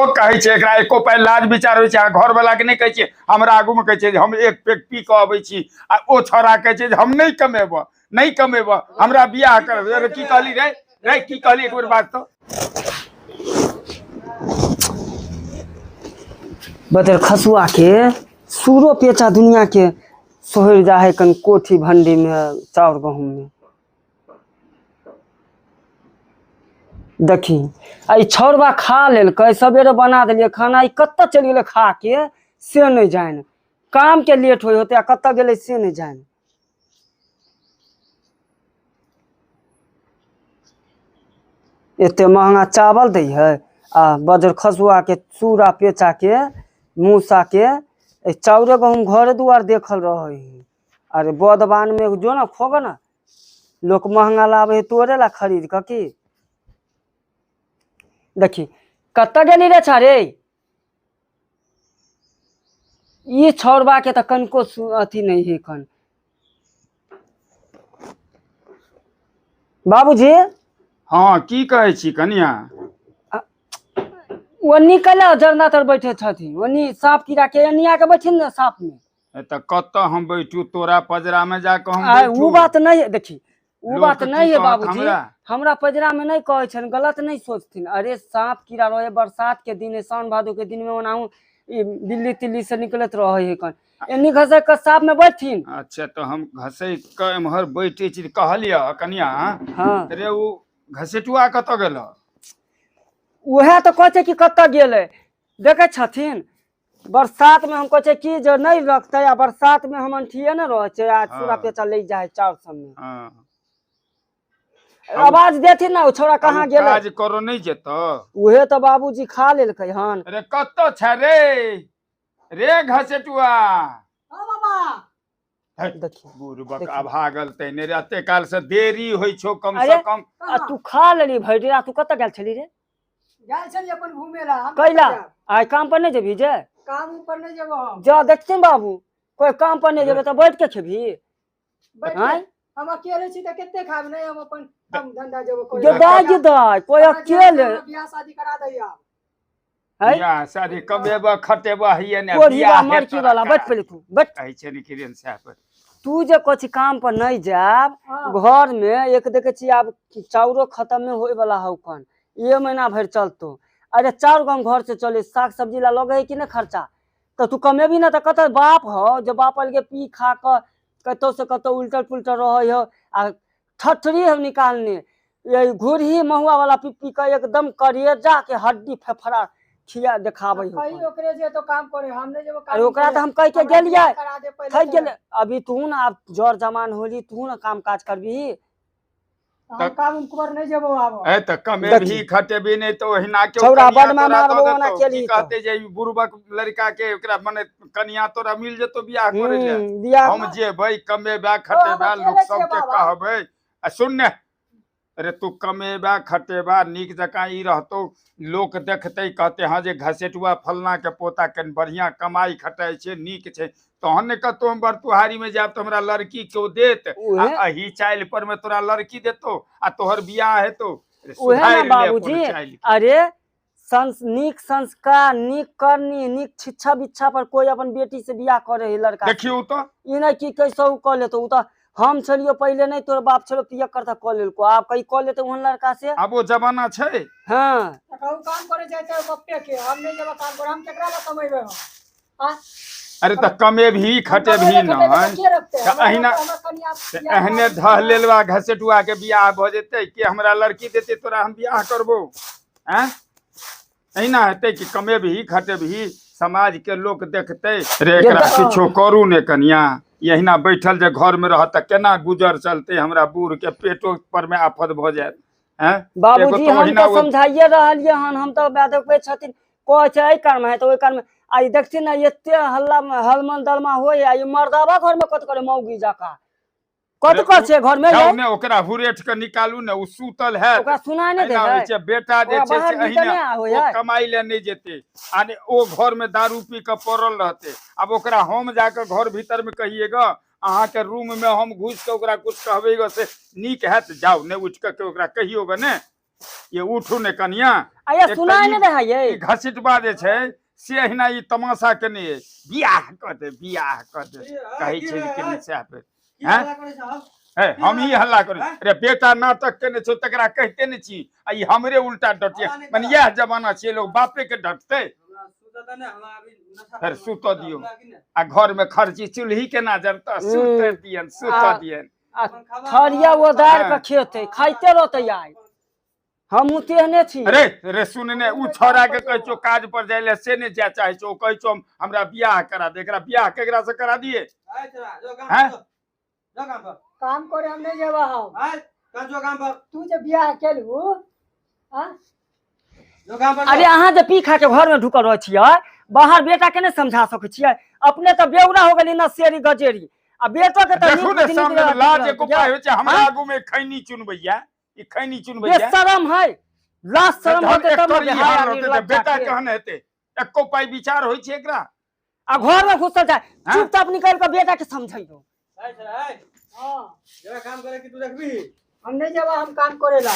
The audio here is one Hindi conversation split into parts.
ओ कहे छे एकरा एको पाइ लाज विचार होय छे घर वाला के नहीं कहे छे हमरा आगू में कहे छे हम एक पेट पी के आबै छी आ ओ छोरा कहे छे हम नहीं कमेब हमरा बियाह करब। अरे की कहली रे रे की कहली एक बेर बात तो बदर खसुआ के सूरो पेचा दुनिया के सोहर जा है कन कोठी भंडी में चाउर गहूम में देखी आई छौरबा खा लेल कै सवेरे बना दिलिए खाना ई कत्ता चल गेले खा के से नहीं जान काम के लेट होय होते कत्ता गेले से नहीं जान। एते महंगा चावल दै है आ बदर खसुआ के चूड़ा पेचा के मूसा के चाउरे गहूम घर दुआर देखल रहे है। अरे बदवान में जो ना खोग ना लोग महंगा लावे तोरे ला खरीद क की देखी कत्ता गेली रे छारे ये छोरबा के त कनको अथी नहीं है कन बाबूजी। हाँ की कहे छी कनिया वनी कला जरना तर बैठे छथि वनी सांप कीड़ा के एनिया के बैठिन ना सांप में त कत्ता हम बैठू तोरा पजरा में जाके हम बैठू वो बात नहीं है देखी वो बात नहीं है बाबूजी हमरा हमरा पजरा में नहीं कहे छन गलत नहीं सोचथिन। अरे सांप कीड़ा रहे बरसात के दिन सावन भादो के दिन में ओनाहू दिल्ली तिल्ली से निकलत रहे है कन एनी घसे के सांप में बैठिन। अच्छा तो हम घसे के एमहर बैठे छी कहलिया कनिया हां रे वो घसेटुआ कत गेल उहे तो कहते कि कत्ता गेले देखे छथिन बरसात में हम कहे कि जो नहीं रखते या बरसात में हम अंठिए न रह छे आ चूड़ा पेचा ले जाए चार सब में हां आवाज देथिन ना छोरा कहां गेले काज करो नहीं जेतो उहे तो बाबूजी खा लेलकै हन। अरे कत्तो छ रे रे घसेटुआ हां बाबा देखी बुरबक अभागल तैने रे अते काल से देरी होई छो कम से कम तू खा लेली भैडिया तू कत गेल छली रे गेल छली अपन घूमेला हम कैला आइ काम पर नहीं जेबी जे काम पर नहीं जेबो हम जा देखथिन बाबू कोई काम पर नहीं जेबे त बैठ के खेबी बैठ हम अकेले छी त केते खाब नहीं हम अपन काम धंधा जेबो कोई गे कोई अकेले बियाह शादी करा दैया है या शादी कमेबा खटेबा हिए ने बियाह मरकी वाला बैठ पहले तू बैठ कहै छै नि किरण साहब तू जे कुछ काम पर नहीं जाब घर में एक देखे छी अब चाउरो खत्म में होए वाला हौ कन ये महीना भर चलतो। अरे चार गांव घर से चले साग सब्जी ला लगे है कि ना खर्चा तो तू कमेबी ना तो कत बाप हो जो बाप अलगे पी खा क कतो से कतो उल्टल पुल्टल रहे हो आ ठठरी हम निकालने ये घुरही महुआ वाला पी का एकदम करेजा के हड्डी फेफड़ा खिया दिखावे हो कहीं ओकरे जे तो काम करे हमने जेबो काम अरे ओकरा त हम कह के गेलिए करा दे पहले थक गेले अभी तू ना अब जोर जमान होली तू ना काम काज करबी हम काम कुबर नहीं जेबो आबो ए त कमे भी खटेबी नहीं तो ओहिना के छौरा बड में मारबो ना केली कहते जे बुरबक लड़का के ओकरा माने कनिया तोरा मिल जेतो बियाह करे ले बियाह हम जेबै कमेबा खटेबा लोग सब के कहबै आ सुन ने अरे तू कमेबा खटेबा नीक जकाँ ई रहतो लोक देखते कहते हाँ जे घसेटुआ फलना के पोता कन बढ़िया कमाई खटाई छे नीक छे तहन ने कतो हम बरतुहारी में जाब तो हमरा लड़की क्यों देत अही चाइल पर में तोरा लड़की देतो आ तोहर बियाह हेतो सुधार बाबूजी। अरे नीक संस्कार नीक करनी नीक शिक्षा बिच्छा पर कोई अपन बेटी से बियाह करे है लड़का देखियो तो ई नहीं कि कैसे क लेतो त हम चलियो पहले नहीं तोर बाप चलो पिया करता क लेल को आप कहीं क लेते उन लड़का से अब वो जमाना छे। हां कहू काम करे जाय त बप्पे के हम नहीं जेबो काम पर हम केकरा ला कमेबे हम हां अरे त कमे भी खटे भी न अहिना एहने धह लेलवा घसेटुआ के बियाह भ जेते कि हमरा लड़की देते तोरा हम बियाह करबो हैं अहिना हेते कि कमे भी खटे भी समाज के लोग देखते रे एकरा किछो करू ने कनिया यहिना बैठल जे घर में रहत केना गुजर चलते हमरा बूढ़ के पेटो पर में आफत भ जात हैं बाबूजी हम तो समझाइए रहलिए हन हम तो देखबे छथिन कह छै ए कर्म है तो ओइ कर्म आई देखथिन ना एते हल्ला में हलमन दलमा होय आई मर्दावा घर में कत करे मौगी जाका कत कर छे घर में ने ओकरा हुरेठ के निकालू ने उ सूतल है ओकरा सुनाई नहीं दे छै बेटा जे छै से अहिना ओ कमाई ले नहीं जेते आने ओ घर में दारू पी के पड़ल रहते अब ओकरा हम जाके घर भीतर में कहिएगा अहाँ के रूम में हम घुस के ओकरा कुछ कहबेगा से नीक हैत जाओ ने उठ के ओकरा कहियोगा ने ये उठू ने कनिया आये सुनाई नहीं रहा ये ई घसीटबा जे छै से अहिना ई तमाशा केने है बियाह क दे कहै छै जे केने से पे है हम ही हल्ला करू अरे बेटा नाटक केने छौ तकरा कहते ने छी आ ई हमरे उल्टा डटिए माने यह जमाना छै लोग बापे के डटते फिर सुत दियो आ घर में खर्ची चूल्ही केना जरता सुत दियन खरिया ओदार के खेत है खाइते रहते आय हम तेहने छी अरे रे सुनने उ छोरा के कहै छौ काज पर जाय ले से ने जा चाहे छौ कहै छौ हमरा बियाह करा दे एकरा बियाह केकरा से करा दिए हैं काम करे हम नहीं जेबा हम तू जे बियाह केलू हां अरे अहाँ जे पी खा के घर में ढुकल रह छियै बाहर बेटा के नहीं समझा सकै छियै अपने तो बेउरा हो गेली न शेरी गजेरी आ बेटो के तो देखू ने सामने लाज एको पाय होय छै हमरा आगू में खैनी चुनबैया ई खैनी चुनबैया शर्म है लाज शर्म होते तब बेटा कहन हेते एको पाई विचार होय छै एकरा आ घर में घुसल जाए चुपचाप निकल के बेटा के समझाइयो हां जरा काम करे कि तू देखबी हम नहीं जेबा हम काम करेला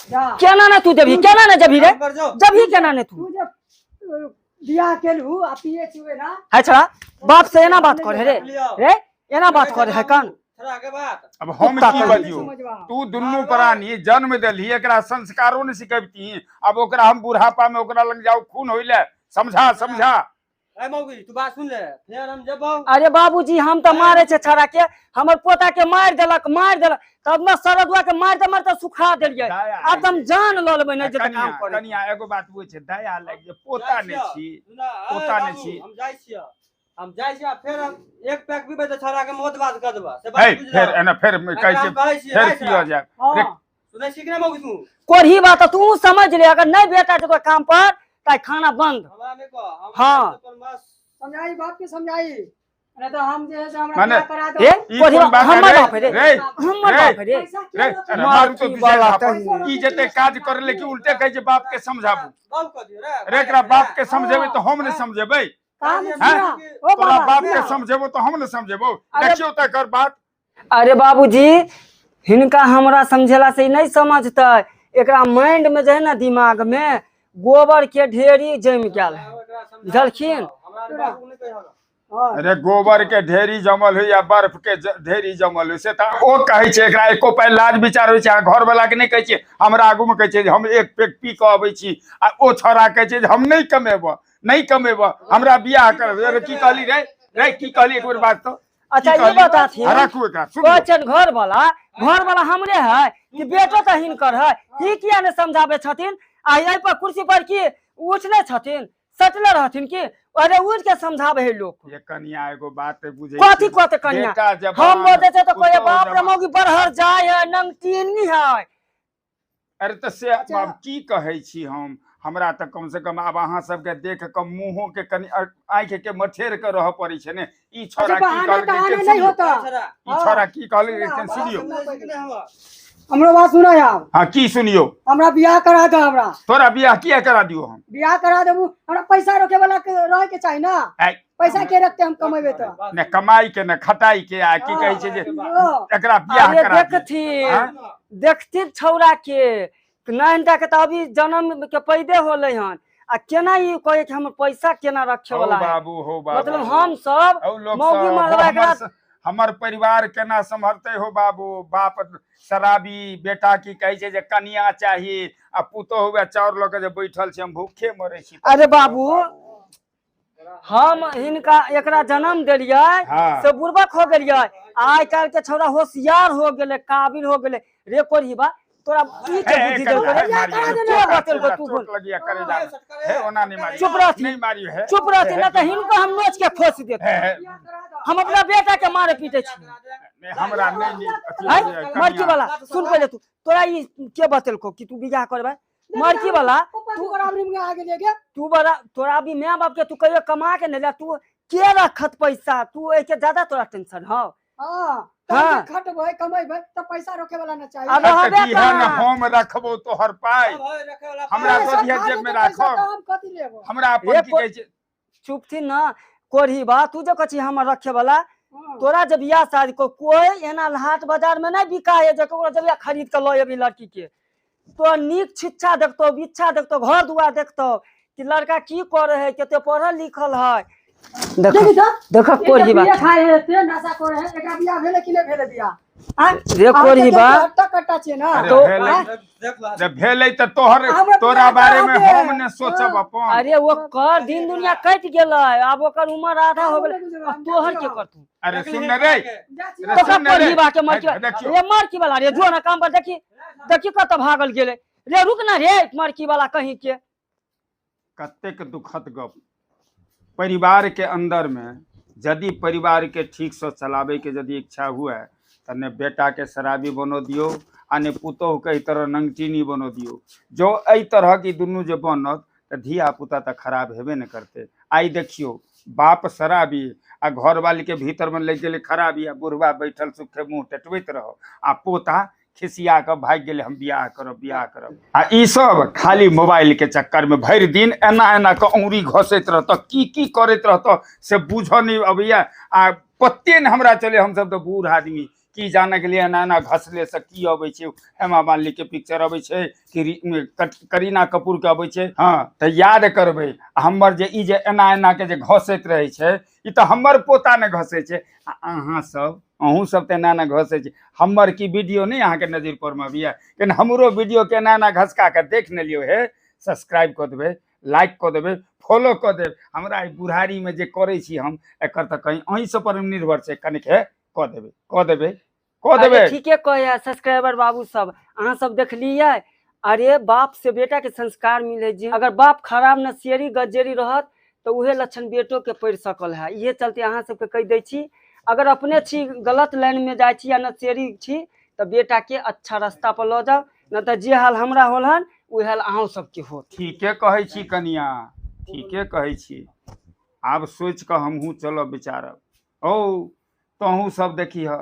जा केना ना तू जभी केना ना जभी रे जभी केना ने तू जब बियाह केलू आ पिए छुए ना है छड़ा बाप से एना बात करे रे एना बात करे है कान अब हम की बजियो तू दुन्नू प्राणी जन्म देली एकरा संस्कारों ने सिखबती अब ओकरा हम बुढ़ापा में ओकरा लग जाओ खून होइले समझा मौगी तू बात सुन ले फिर हम जब अरे बाबूजी हम तो मारे छे छड़ा के हमर पोता के मार देलक तब ना सरदुआ के मारते सुखा देलिए अब हम जान ल लेबै नहीं जे काम करे कनिया एगो बात पूछे छै दया लाग जे पोता ने छी हम जाय छी फिर हम एक पैक पीबे त छोरा के मौत बात कर देबा से बात फिर एना फिर कहै छै फिर की हो जाय सुनै छी कि नहीं मौगी तू कोरही बात तू समझ ले अगर नहीं बेटा जेतो काम पर ताई खाना बंद हमरा में को हम हां समझाई बाप के समझाई नहीं तो हम जे है से हमरा माने क्या करा दो कोरही हम बाप रे हम बाप रे रे मारू तो विजय ई जते काज करले कि उल्टे कहै छै बाप के समझाबू बाप कर दियो रे एकरा बाप के समझेबै तो हम ने समझेबै काम सुना ओ तोरा बाबा बाप के समझेबो तो हम ने समझेबो देखियो त कर बात अरे बाबूजी हिनका हमरा समझेला से नहीं समझते एकरा माइंड में जे है ना दिमाग में गोबर के ढेरी जम गेल बुझलखिन अरे गोबर के ढेरी जमल हो या बर्फ के ढेरी जमल हो से त ओ कहै छै एकरा एको पाइ लाज विचार होय छै घर वाला के नहीं कहै छै हमरा आगू में कहै छै हम एक पेक पी के अबै छी आ ओ छोरा कहै छै हम नहीं कमेबो हमरा बियाह कर अरे की कहली रे की कहली एक बार बात तो अच्छा ये बता थी रखू एकरा क्वेश्चन घर वाला हमरे है कि बेटो तो हिनकर है ही किया ने समझाबे छथिन आ यही पर कुर्सी पर की उठने छथिन सटले रहथिन की अरे उठ के समझाबे है लोग ये कन्या एगो बात बुझे कथी कन्या हम बोलते छै तो कोई बाप रे मौगी बरहर जाय है नंगटीनी है अरे तो से अब की कहै छी हम हमरा त कम से कम अब अहाँ सबके देख के मुंहों के कनी आंख के मठेर के रह पड़ी छै ने ई छोरा की कहल नहीं होता ई छोरा की कहल सुनियो हमरो बात सुना यार हां की सुनियो हमरा बियाह करा दो हमरा तोरा बियाह किया करा दियो हम बियाह करा देबू हमरा पैसा रोके वाला रह के चाहिए ना पैसा के रखते हम कमेबे तो ने कमाई के ने खटाई के आ की कहै छै जे एकरा बियाह करा देखती छौरा के नैनटा के त अभी जन्म के पैदे होले हन आ केना ई कहे कि हम पैसा केना रखे वाला है बाबू हो बाबू मतलब हम सब मौगी मरवा एकरा हमर परिवार केना संभरते हो बाबू बाप शराबी बेटा की कहै छै जे कनिया चाहिए आ पुतो हुए चाउर ल के जे बैठल छै हम भूखे मरै छी अरे बाबू हम हिनका एकरा जन्म देलिए से बुर्बक हो गेलिए आइ काल के छौरा होशियार हो गेले काबिल हो गेले रे कोरही बा तोरा ई के बुद्धि दे चुप रहती ना तो हिनको हम नोच के खोस देते हम अपना बेटा के मारे पीटे छी हमरा नहीं मरकी वाला सुन पहले तू तोरा ई के बतेलको कि तू बियाह करबे मरकी वाला तू बराबरी में आ गेले के तू बड़ा तोरा भी मां बाप के तू कहियो कमा के नहीं ले तू के रखत पैसा तू एके ज्यादा तोरा टेंशन हो हां खटबै कमेबै त पैसा रोके वाला न चाहिए अब हबे बिहान हम रखबो तो हर पाई हमरा तो दिया जेब में राखो हम कथि लेबो हमरा अपन की कहै छै चुप थी ना कोरही बा तू जो कछि हम रखे वाला तोरा जब बियाह शादी को कोई एना हाट बाजार में नहीं बिका है जकरा जब खरीद के लो अभी लड़की के तो नीक शिक्षा देखतो, इच्छा देखतो, घर दुआर देखतो कि लड़का की करे है, केते पढ़ल लिखल है। देखो कोरी बा खाए है ते नशा करे है, एकरा बियाह भेले कि नै भेले बियाह? रे कोरी बा हट्टा कट्टा छे ना। अरे तो देख लो जब भेलै त तोहर हमरा तोरा बियाह बारे में करा दे। हम ने सोचब अपन। अरे वो कर दिन दुनिया कट गेलै, अब ओकर उम्र आधा हो गेलै, अब तोहर के करतू? अरे सुन न रे, तो का सुन न रे, कोरी बा के मर के देखियो रे मार की वाला रे जो ना काम पर देखी देखी कत भागल गेले रे, रुक ना रे मार की वाला कहीं के। कतेक दुखद गप। परिवार के अंदर में यदि परिवार के ठीक से चलावे के यदि इच्छा हुए तो ने बेटा के शराबी बनो दियो आ ने पुतोह के ई तरह नंगटीनी बनो दियो। जो एहि तरह की दुनू जे बनत तो धिया पुता तो खराब हेबे न करते। आई देखियो बाप शराबी आ घर वाली के भीतर में लग गेले खराबी, आ बुढ़वा बैठल सुखे मुँह टटबैत रहो, आ पोता खिसिया के भाग गेले हम बियाह करब। आ ई सब खाली मोबाइल के चक्कर में भरि दिन एना एना के औंगरी घसैत रहत, की करैत रहत से बुझ नहीं अबैया। आ पत्ते न हमरा चले, हम सब तो बूढ़ आदमी की जाने के लिए एना एना घसले से की अबै छै। हेमा मालिनी के पिक्चर अबै छै कि करीना कपूर के अबै छै, हाँ तो याद करबै हमर जे ई जे एना एना के जे घसैत रहै छै, ई तो हमर पोता ने घसै छै। आ अहूँ सब तो एना एना घसै छै। हमर की वीडियो नहीं अहाँ के नजर पर में अबैया, लेकिन हमरो वीडियो के एना एना घसका के देख न लियो हे। सब्सक्राइब कऽ देबै, लाइक कऽ देबै, फॉलो कऽ देबै। हमरा ई बुढ़ारी में जे करै छी हम एकर तऽ कहीं अहीं सब पर निर्भर छै, कनिक हे कऽ देबै। ठीके कहे सब्सक्राइबर बाबू सब, अहाँ सब देखलिए। अरे बाप से बेटा के संस्कार मिले जी, अगर बाप खराब नसियरी गज्जेरी रहत तो उहे लक्षण बेटो के पढ़ सकल है। ये चलते अहाँ सबके कह दै छी, अगर अपने छी गलत लाइन में जाइ छी या नसियरी छी तो बेटा के अच्छा रास्ता पर ल जाओ, न तो जे हाल हमरा होल हन उ हाल अहाँ सबके होत। ठीके कहै छी कनिया, ठीके कहै छी। आब सोच कऽ हमहूँ चलब विचारब। ओ तोहूँ सब देखी ह